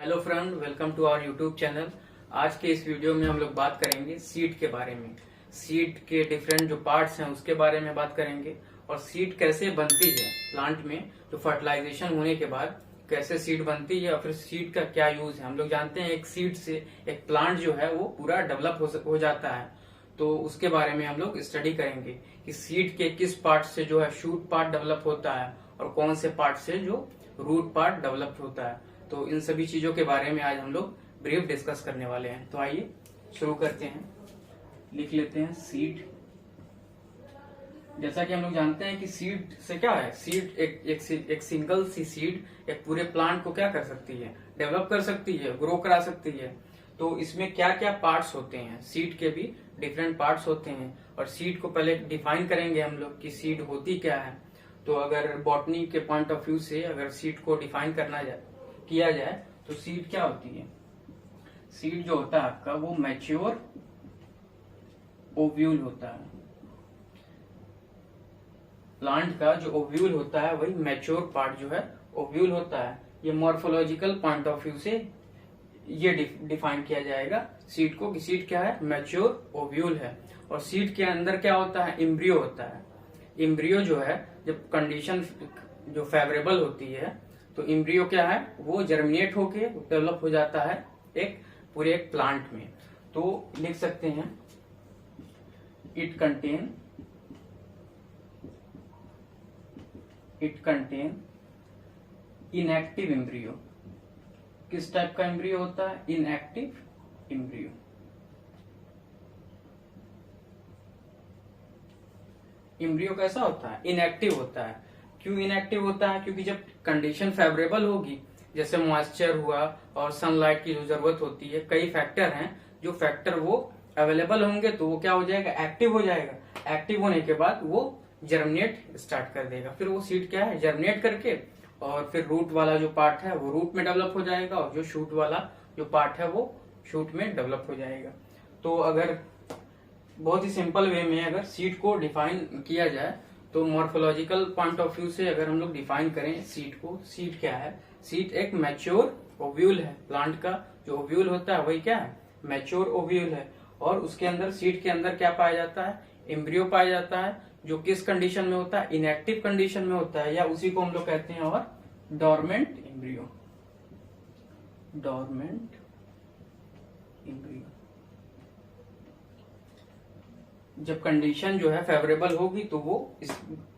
Hello friend, welcome to our YouTube channel. आज के इस वीडियो में हम लोग बात करेंगे सीड के बारे में। सीड के डिफरेंट जो पार्ट्स हैं उसके बारे में बात करेंगे और सीड कैसे बनती है प्लांट में, जो फर्टिलाइजेशन होने के बाद कैसे सीड बनती है और फिर सीड का क्या यूज है। हम लोग जानते हैं एक सीड से एक प्लांट जो है वो पूरा डेवलप हो जाता है, तो उसके बारे में हम लोग स्टडी करेंगे कि सीड के किस पार्ट से जो है शूट पार्ट डेवलप होता है और कौन से पार्ट से जो रूट पार्ट डेवलप होता है। तो इन सभी चीजों के बारे में आज हम लोग ब्रीफ डिस्कस करने वाले हैं। तो आइए शुरू करते हैं। लिख लेते हैं सीड। जैसा कि हम लोग जानते हैं कि सीड से क्या है, सीड एक सिंगल सी सीड एक पूरे प्लांट को क्या कर सकती है, डेवलप कर सकती है, ग्रो करा सकती है। तो इसमें क्या क्या पार्ट्स होते हैं, सीड के भी डिफरेंट पार्ट्स होते हैं और सीड को पहले डिफाइन करेंगे हम लोग कि सीड होती क्या है। तो अगर बॉटनी के पॉइंट ऑफ व्यू से अगर सीड को डिफाइन किया जाए तो सीड क्या होती है। सीड जो होता है आपका वो मैच्योर ओव्यूल होता है। प्लांट का जो ओव्यूल होता है वही मैच्योर पार्ट जो है ओव्यूल होता है। ये मॉर्फोलॉजिकल पॉइंट ऑफ व्यू से ये डिफाइन किया जाएगा सीड को कि सीड क्या है, मैच्योर ओव्यूल है। और सीड के अंदर क्या होता है, एम्ब्रियो होता है। एम्ब्रियो जो है जब कंडीशन जो फेवरेबल होती है तो एम्ब्रियो क्या है वो जर्मिनेट होके डेवलप हो जाता है एक पूरे एक प्लांट में। तो लिख सकते हैं इट कंटेन इनएक्टिव एम्ब्रियो। किस टाइप का एम्ब्रियो होता है, इनएक्टिव एम्ब्रियो। एम्ब्रियो कैसा होता है, इनएक्टिव होता है। क्यों इनएक्टिव होता है, क्योंकि जब कंडीशन फेवरेबल होगी, जैसे मॉइस्चर हुआ और सनलाइट की जो जरूरत होती है, कई फैक्टर हैं, जो फैक्टर वो अवेलेबल होंगे तो वो क्या हो जाएगा, एक्टिव हो जाएगा। एक्टिव होने के बाद वो जर्मिनेट स्टार्ट कर देगा। फिर वो सीड क्या है, जर्मिनेट करके और फिर रूट वाला जो पार्ट है वो रूट में डेवलप हो जाएगा और जो शूट वाला जो पार्ट है वो शूट में डेवलप हो जाएगा। तो अगर बहुत ही सिंपल वे में अगर सीड को डिफाइन किया जाए तो मॉर्फोलॉजिकल पॉइंट ऑफ व्यू से अगर हम लोग डिफाइन करें सीड को, सीड क्या है, सीड एक मैच्योर ओव्यूल है। प्लांट का जो ओव्यूल होता है वही क्या है, मैच्योर ओव्यूल है। और उसके अंदर सीड के अंदर क्या पाया जाता है, एम्ब्रियो पाया जाता है, जो किस कंडीशन में होता है, इनएक्टिव कंडीशन में होता है, या उसी को हम लोग कहते हैं और डोरमेंट एम्ब्रियो। डोरमेंट एम्ब्रियो जब कंडीशन जो है फेवरेबल होगी तो वो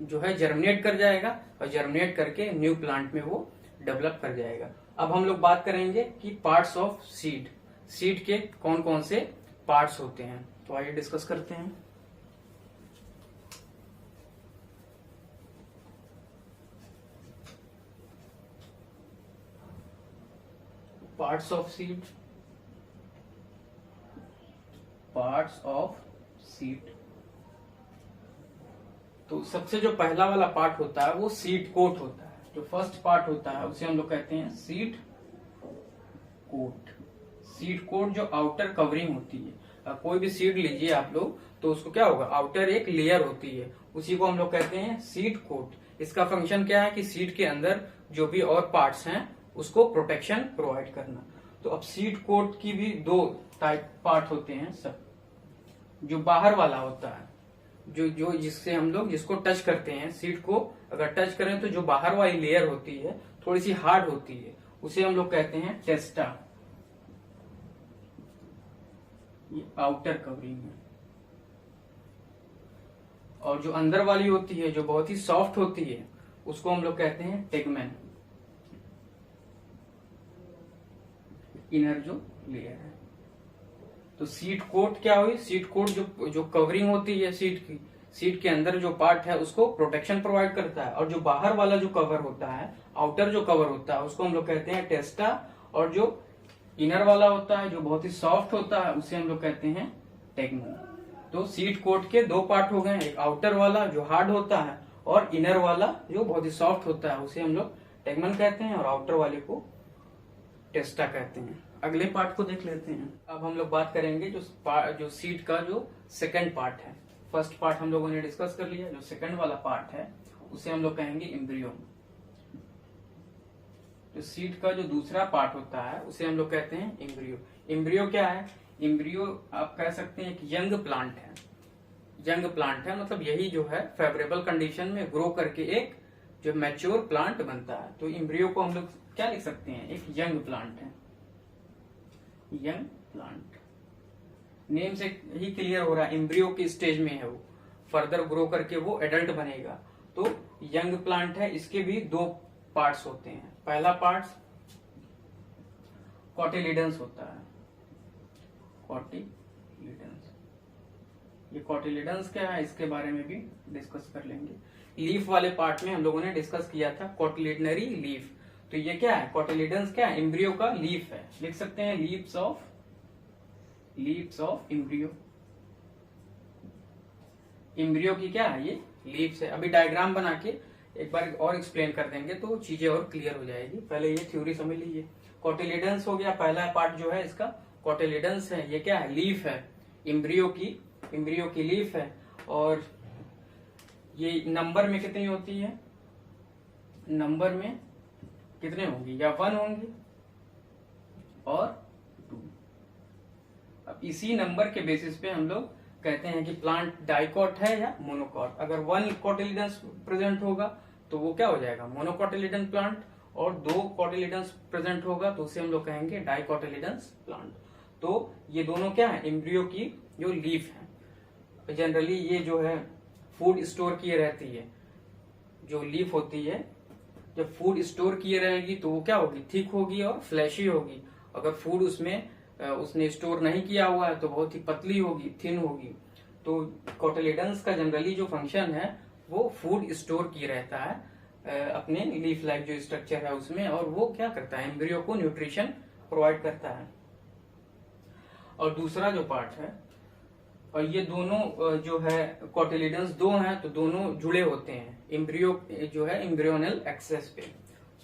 जो है जर्मिनेट कर जाएगा और जर्मिनेट करके न्यू प्लांट में वो डेवलप कर जाएगा। अब हम लोग बात करेंगे कि पार्ट्स ऑफ सीड, सीड के कौन कौन से पार्ट्स होते हैं। तो आइए डिस्कस करते हैं। Parts of seed, parts of seed. तो सबसे जो पहला वाला पार्ट होता है वो सीड कोट होता है। जो फर्स्ट पार्ट होता है उसे हम लोग कहते हैं सीड कोट। सीड कोट जो आउटर कवरिंग होती है, कोई भी सीड लीजिए आप लोग तो उसको क्या होगा, आउटर एक लेयर होती है, उसी को हम लोग कहते हैं सीड कोट। इसका फंक्शन क्या है कि सीड के अंदर जो भी और पार्ट्स हैं उसको प्रोटेक्शन प्रोवाइड करना। तो अब सीड कोट की भी दो टाइप पार्ट होते हैं सब। जो बाहर वाला होता है, जो जिससे हम लोग जिसको टच करते हैं, सीड को अगर टच करें तो जो बाहर वाली लेयर होती है थोड़ी सी हार्ड होती है, उसे हम लोग कहते हैं टेस्टा। ये आउटर कवरिंग है। और जो अंदर वाली होती है जो बहुत ही सॉफ्ट होती है उसको हम लोग कहते हैं टेगमेन, इनर जो लेयर है। तो सीड कोट क्या हुई, सीड कोट जो कवरिंग होती है सीड की, सीड के अंदर जो पार्ट है उसको प्रोटेक्शन प्रोवाइड करता है। और जो बाहर वाला जो कवर होता है, आउटर जो कवर होता है, उसको हम लोग कहते हैं टेस्टा। और जो इनर वाला होता है जो बहुत ही सॉफ्ट होता है उसे हम लोग कहते हैं टेगमेन। तो सीड कोट के दो पार्ट हो गए, एक आउटर वाला जो हार्ड होता है और इनर वाला जो बहुत ही सॉफ्ट होता है उसे हम लोग टेगमेन कहते हैं और आउटर वाले को टेस्टा कहते हैं। अगले पार्ट को देख लेते हैं। अब हम लोग बात करेंगे जो सीड का जो सेकंड पार्ट है। फर्स्ट पार्ट हम लोगों ने डिस्कस कर लिया, जो सेकंड वाला पार्ट है उसे हम लोग कहेंगे एम्ब्रियो। तो सीड का जो दूसरा पार्ट होता है उसे हम लोग कहते हैं एम्ब्रियो। एम्ब्रियो क्या है? एम्ब्रियो आप कह सकते हैं एक यंग प्लांट है। यंग प्लांट है मतलब यही जो है फेवरेबल कंडीशन में ग्रो करके एक जो मैच्योर प्लांट बनता है। तो एम्ब्रियो को हम लोग क्या लिख सकते हैं? एक यंग प्लांट है। यंग प्लांट नेम से ही क्लियर हो रहा है एम्ब्रियो की स्टेज में है वो, फर्दर ग्रो करके वो एडल्ट बनेगा। तो यंग प्लांट है, इसके भी दो पार्ट्स होते हैं। पहला पार्ट कॉटिलिडन्स होता है। कॉटिलिडन्स, ये कॉटिलिडन्स क्या है इसके बारे में भी डिस्कस कर लेंगे। लीफ वाले पार्ट में हम लोगों ने डिस्कस किया था कॉटिलिडनरी लीफ। तो ये क्या है? कॉटिलिडन्स क्या है? एम्ब्रियो का लीफ है। लिख सकते हैं लीव्स ऑफ एम्ब्रियो। एम्ब्रियो की क्या है? ये लीव्स है। अभी डायग्राम बना के एक बार और एक्सप्लेन कर देंगे तो चीजें और क्लियर हो जाएगी। पहले ये थ्योरी समझ लीजिए। कॉटिलिडन्स हो गया पहला पार्ट जो है इसका, कॉटिलिडन्स है। ये क्या है? लीफ है। एम्ब्रियो की लीफ है। और ये नंबर में कितनी होती है? नंबर में कितने होंगी? या 1 होंगी और 2। अब इसी नंबर के बेसिस पे हम लोग कहते हैं कि प्लांट डाइकॉट है या मोनोकॉट। अगर 1 कॉटिलिडन्स प्रेजेंट होगा तो वो क्या हो जाएगा? मोनोकॉटिलिडन प्लांट। और 2 कॉटिलिडन्स प्रेजेंट होगा तो उसे हम लोग कहेंगे डाइकॉटिलिडन्स प्लांट। तो ये दोनों क्या है? एम्ब्रियो की जो लीफ है। जनरली ये जो है फूड स्टोर किए रहती है। जो लीफ होती है जब फूड स्टोर किए रहेगी तो वो क्या होगी? थिक होगी और फ्लैशी होगी। अगर फूड उसने स्टोर नहीं किया हुआ है तो बहुत ही पतली होगी, थिन होगी। तो कॉटिलिडन्स का जनरली जो फंक्शन है वो फूड स्टोर किए रहता है अपने लीफ लाइक जो स्ट्रक्चर है उसमें, और वो क्या करता है? एम्ब्रियो को न्यूट्रिशन प्रोवाइड करता है। और दूसरा जो पार्ट है, और ये दोनों जो है कॉटिलिडन्स दो हैं तो दोनों जुड़े होते हैं एम्ब्रियो जो है एम्ब्रियोनल एक्सेस पे।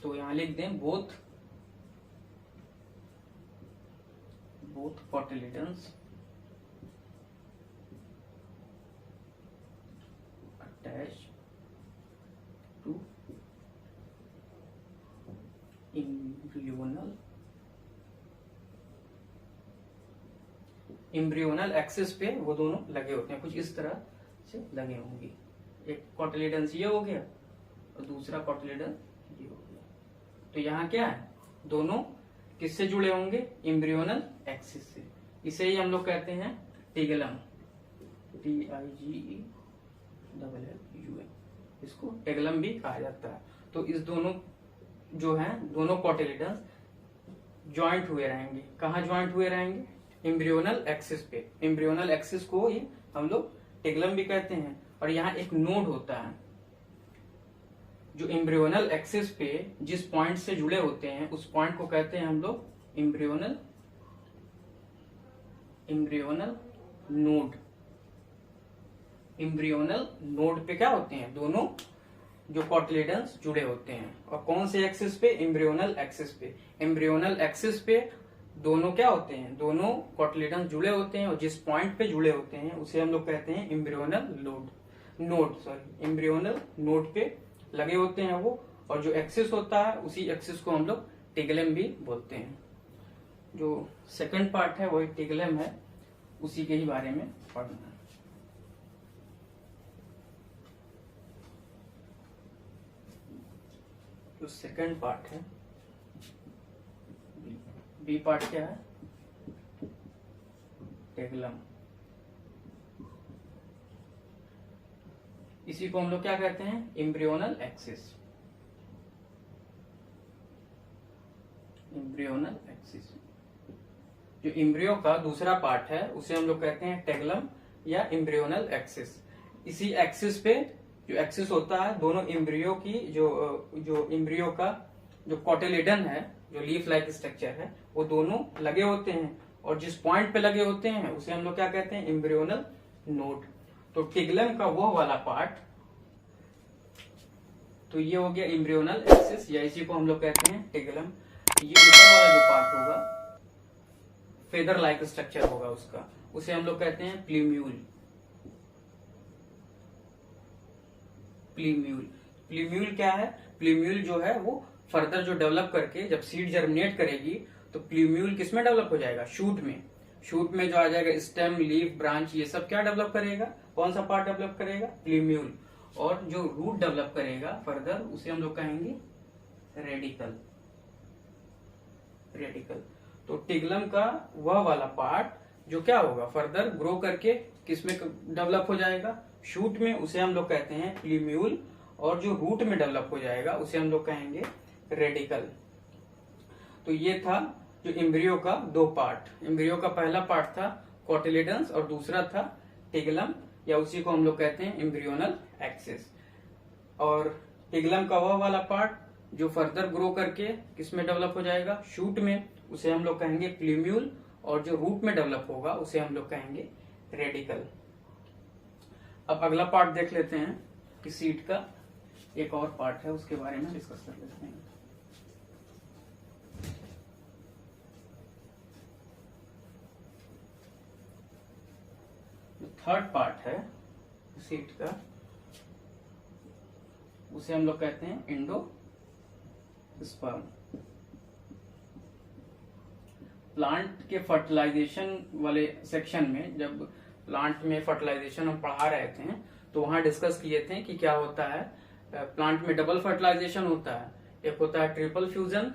तो यहां लिख दें both cotyledons attached to embryonal axis पे वो दोनों लगे होते हैं, कुछ इस तरह से लगे होंगे। एक कॉटिलिडन्स ये हो गया और दूसरा कॉटिलिडन ये हो गया। तो यहाँ क्या है? दोनों किससे जुड़े होंगे? एम्ब्रियोनल एक्सिस से। इसे ही हम लोग कहते हैं टिगलम। TIGELLUM, इसको टिगलम भी कहा जाता है। तो इस दोनों जो है दोनों कॉटिलिडन्स ज्वाइंट हुए रहेंगे। कहाँ ज्वाइंट हुए रहेंगे? एम्ब्रियोनल एक्सिस पे। एम्ब्रियोनल एक्सिस को ही हम लोग टिगलम भी कहते हैं। और यहाँ एक नोड होता है जो एम्ब्रियोनल एक्सिस पे जिस पॉइंट से जुड़े होते हैं उस पॉइंट को कहते हैं हम लोग एम्ब्रियोनल नोड। एम्ब्रियोनल नोड पे क्या होते हैं? दोनों जो कॉटिलिडन्स जुड़े होते हैं। और कौन से एक्सिस पे? एम्ब्रियोनल एक्सिस पे। एम्ब्रियोनल एक्सिस पे दोनों क्या होते हैं? दोनों कॉटिलिडन्स जुड़े होते हैं और जिस पॉइंट पे जुड़े होते हैं उसे हम लोग कहते हैं एम्ब्रियोनल एम्ब्रियोनल नोड पे लगे होते हैं वो। और जो एक्सिस होता है उसी एक्सिस को हम लोग टिगलम भी बोलते हैं। जो सेकंड पार्ट है वो टिगलम है, उसी के ही बारे में पढ़ना है। जो सेकंड पार्ट है बी पार्ट क्या है? टिगलम। इसी को हम लोग क्या कहते हैं? Embryonal axis. Embryonal axis. जो एम्ब्रियो का दूसरा पार्ट है उसे हम लोग कहते हैं टिगलम या एम्ब्रियोनल एक्सिस। इसी एक्सिस पे जो एक्सिस होता है दोनों एम्ब्रियो की जो एम्ब्रियो का जो कॉटिलिडन है, जो लीफ लाइक स्ट्रक्चर है, वो दोनों लगे होते हैं। और जिस पॉइंट पे लगे होते हैं उसे हम लोग क्या कहते हैं? Embryonal node. तो टिगलम का वो वाला पार्ट, तो ये हो गया एम्ब्रियोनल एक्सिस, या इसी को हम लोग कहते हैं टिगलम। ये ऊपर वाला जो पार्ट होगा फेदर लाइक स्ट्रक्चर होगा उसका, उसे हम लोग कहते हैं प्लीम्यूल। प्लीम्यूल क्या है? प्लीम्यूल जो है वो फर्दर जो डेवलप करके जब सीड जर्मिनेट करेगी तो प्लूम्यूल किसमें डेवलप हो जाएगा, शूट में। शूट में जो आ जाएगा स्टेम, लीफ, ब्रांच, ये सब क्या डेवलप करेगा, कौन सा पार्ट डेवलप करेगा, प्लूम्यूल। और जो रूट डेवलप करेगा फर्दर उसे हम लोग कहेंगे रेडिकल। रेडिकल तो टिग्लम का वह वाला पार्ट जो क्या होगा फर्दर ग्रो करके किसमें डेवलप हो जाएगा, शूट में, उसे हम लोग कहते हैं प्लूम्यूल। और जो रूट में डेवलप हो जाएगा उसे हम लोग कहेंगे रेडिकल। तो ये था जो एम्ब्रियो का दो पार्ट। एम्ब्रियो का पहला पार्ट था कोटिलेडन्स और दूसरा था टिग्लम, या उसी को हम लोग कहते हैं एम्ब्रियोनल एक्सिस। और टिग्लम का वह वाला पार्ट जो फर्दर ग्रो करके किसमें डेवलप हो जाएगा, शूट में, उसे हम लोग कहेंगे प्लूम्यूल। और जो रूट में डेवलप होगा उसे हम लोग कहेंगे रेडिकल। अब अगला पार्ट देख लेते हैं कि सीड का एक और पार्ट है, उसके बारे में डिस्कस कर लेते हैं। थर्ड पार्ट है सीड का, उसे हम लोग कहते हैं एंडोस्पर्म। प्लांट के फर्टिलाइजेशन वाले सेक्शन में, जब प्लांट में फर्टिलाइजेशन हम पढ़ा रहे थे तो वहां डिस्कस किए थे कि क्या होता है, प्लांट में डबल फर्टिलाइजेशन होता है। एक होता है ट्रिपल फ्यूजन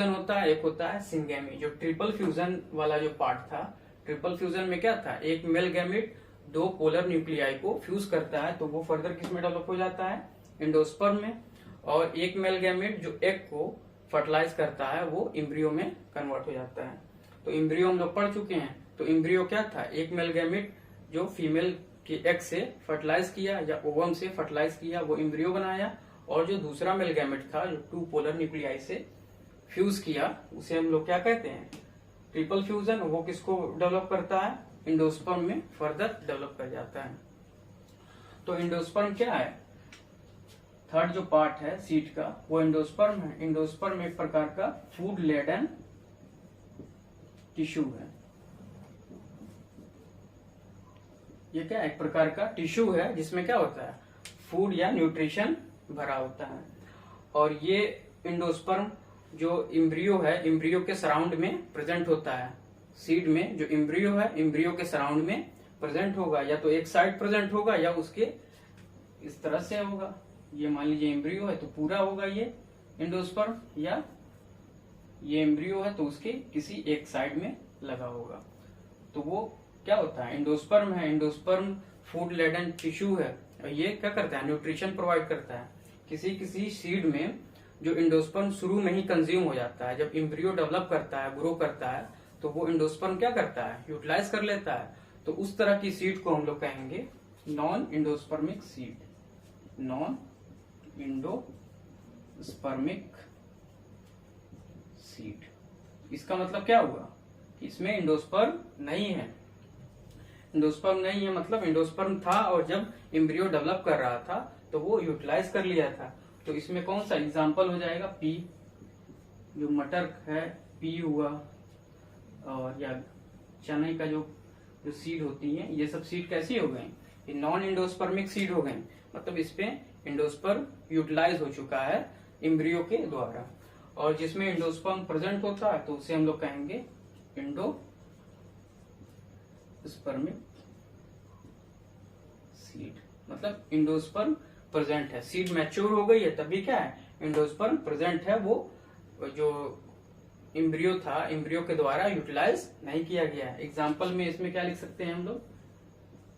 होता है, एक होता है सिंगेमी। जो ट्रिपल फ्यूजन वाला जो पार्ट था, ट्रिपल फ्यूजन में क्या था, एक मेल गैमेट दो पोलर न्यूक्लियाई को फ्यूज करता है तो वो फर्दर किस में डेवलप हो जाता है, एंडोस्पर्म में। और एक मेल गैमेट जो एग को फर्टिलाइज करता है वो एम्ब्रियो में कन्वर्ट हो जाता है। तो एम्ब्रियो हम लोग पढ़ चुके हैं। तो एम्ब्रियो क्या था, एक मेल गैमेट जो फीमेल के एग से फर्टिलाइज किया या ओवम से फर्टिलाइज किया वो एम्ब्रियो बनाया। और जो दूसरा मेल गैमेट था जो टू पोलर न्यूक्लियाई से फ्यूज किया उसे हम लोग क्या कहते हैं, ट्रिपल फ्यूजन। वो किसको डेवलप करता है, एंडोस्पर्म में फर्दर डेवलप कर जाता है। तो एंडोस्पर्म क्या है, थर्ड जो पार्ट है सीड का वो एंडोस्पर्म है। एंडोस्पर्म एक प्रकार का फूड लेडन टिश्यू है। ये क्या एक प्रकार का टिश्यू है जिसमें क्या होता है, फूड या न्यूट्रिशन भरा होता है। और ये एंडोस्पर्म जो एम्ब्रियो है, एम्ब्रियो के सराउंड में प्रेजेंट होता है। सीड में जो एम्ब्रियो है, एम्ब्रियो के सराउंड में प्रेजेंट होगा, या तो एक साइड प्रेजेंट होगा या उसके इस तरह से होगा। ये मान लीजिए एम्ब्रियो है तो पूरा होगा ये एंडोस्पर्म, या ये एम्ब्रियो है तो उसके किसी एक साइड में लगा होगा। तो वो क्या होता है, एंडोस्पर्म है। एंडोस्पर्म फूड लेडन टिश्यू है और ये क्या करता है, न्यूट्रिशन प्रोवाइड करता है। किसी किसी सीड में जो एंडोस्पर्म शुरू में ही कंज्यूम हो जाता है, जब एम्ब्रियो डेवलप करता है, ग्रो करता है, तो वो एंडोस्पर्म क्या करता है, यूटिलाइज कर लेता है। तो उस तरह की सीड को हम लोग कहेंगे non endospermic seed. Non endospermic seed, इसका मतलब क्या हुआ कि इसमें एंडोस्पर्म नहीं है। एंडोस्पर्म नहीं है मतलब एंडोस्पर्म था और जब एम्ब्रियो डेवलप कर रहा था तो वो यूटिलाइज कर लिया था। तो इसमें कौन सा एग्जाम्पल हो जाएगा, पी, जो मटर है पी हुआ, और या चने का जो सीड होती है, ये सब सीड कैसी हो गई, ये नॉन एंडोस्पर्मिक सीड हो गई। मतलब इसपे एंडोस्पर्म यूटिलाइज हो चुका है एम्ब्रियो के द्वारा। और जिसमें एंडोस्पर्म प्रेजेंट होता है तो उसे हम लोग कहेंगे एंडोस्पर्मिक सीड। मतलब एंडोस्पर्म प्रेजेंट है, सीड मैच्योर हो गई है तभी क्या है, एंडोस्पर्म प्रेजेंट है। वो जो एम्ब्रियो था, एम्ब्रियो के द्वारा यूटिलाइज नहीं किया गया है। एग्जाम्पल में इसमें क्या लिख सकते हैं हम लोग,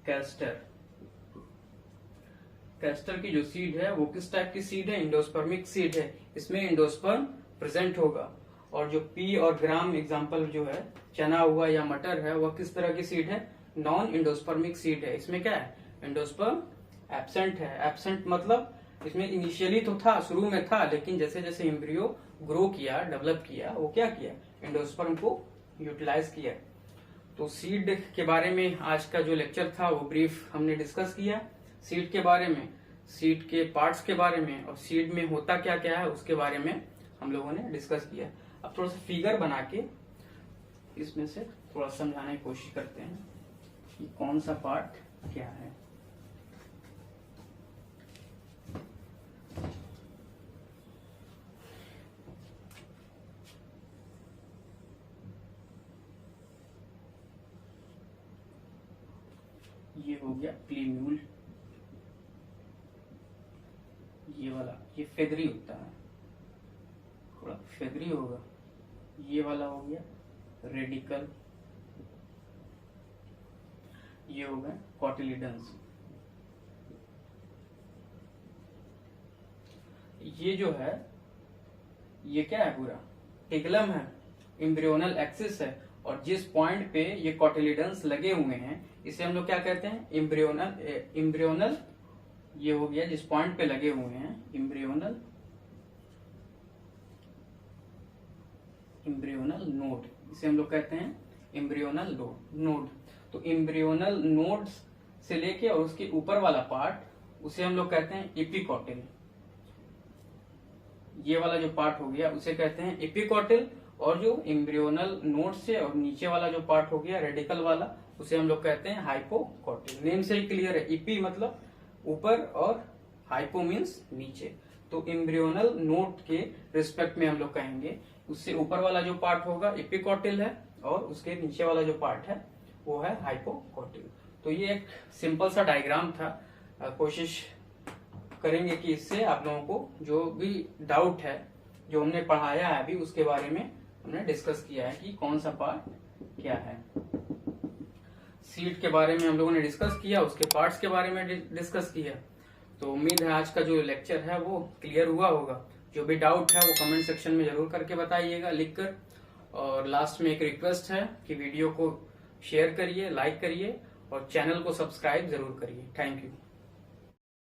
कैस्टर। कैस्टर की जो सीड है वो किस टाइप की सीड है, एंडोस्पर्मिक सीड है। इसमें एंडोस्पर्म प्रेजेंट होगा। और जो पी और ग्राम एग्जाम्पल जो है, चना हुआ या मटर है, वह किस तरह की सीड है, नॉन एंडोस्पर्मिक सीड है। इसमें क्या है, एंडोस्पर्म एब्सेंट है। एब्सेंट मतलब इसमें इनिशियली तो था, शुरू में था, लेकिन जैसे जैसे एम्ब्रियो ग्रो किया, डेवलप किया, वो क्या किया, एंडोस्पर्म को यूटिलाइज किया। तो सीड के बारे में आज का जो लेक्चर था वो ब्रीफ हमने डिस्कस किया। सीड के बारे में, सीड के पार्ट्स के बारे में, और सीड में होता क्या क्या है उसके बारे में हम लोगों ने डिस्कस किया। अब थोड़ा सा फिगर बना के इसमें से थोड़ा समझाने की कोशिश करते हैं कि कौन सा पार्ट क्या है। ये हो गया प्लीम्यूल, ये वाला ये फेदरी होता है, थोड़ा फेदरी होगा। ये वाला हो गया रेडिकल, ये हो गया कॉटिलिडन्स। ये जो है ये क्या है, पूरा टिगलम है, एम्ब्रियोनल एक्सिस है, और जिस पॉइंट पे ये कॉटिलिडन्स लगे हुए हैं इसे हम लोग क्या कहते हैं, एम्ब्रियोनल। ये हो गया जिस पॉइंट पे लगे हुए हैं एम्ब्रियोनल नोड, इसे हम लोग कहते हैं एम्ब्रियोनल नोड। तो एम्ब्रियोनल नोड से लेके और उसके ऊपर वाला पार्ट उसे हम लोग कहते हैं एपिकॉटिल। ये वाला जो पार्ट हो गया उसे कहते हैं एपिकॉटिल, और जो एम्ब्रियोनल नोड से और नीचे वाला जो पार्ट हो गया रेडिकल वाला उसे हम लोग कहते हैं हाइपोकॉटिल। नेम से ही क्लियर है, इपी मतलब ऊपर और हाइपो मीन्स नीचे। तो एम्ब्रियोनल नोड के रिस्पेक्ट में हम लोग कहेंगे उससे ऊपर वाला जो पार्ट होगा एपिकॉटिल है और उसके नीचे वाला जो पार्ट है वो है हाइपोकॉटिल। तो ये एक सिंपल सा डायग्राम था। कोशिश करेंगे कि इससे आप लोगों को जो भी डाउट है जो हमने पढ़ाया है अभी उसके बारे में हमने डिस्कस किया है कि कौन सा पार्ट क्या है। सीट के बारे में हम लोगों ने डिस्कस किया, उसके पार्ट्स के बारे में डिस्कस किया। तो उम्मीद है आज का जो लेक्चर है वो क्लियर हुआ होगा। जो भी डाउट है वो कमेंट सेक्शन में जरूर करके बताइएगा लिखकर। और लास्ट में एक रिक्वेस्ट है कि वीडियो को शेयर करिए, लाइक करिए और चैनल को सब्सक्राइब जरूर करिए। Thank you.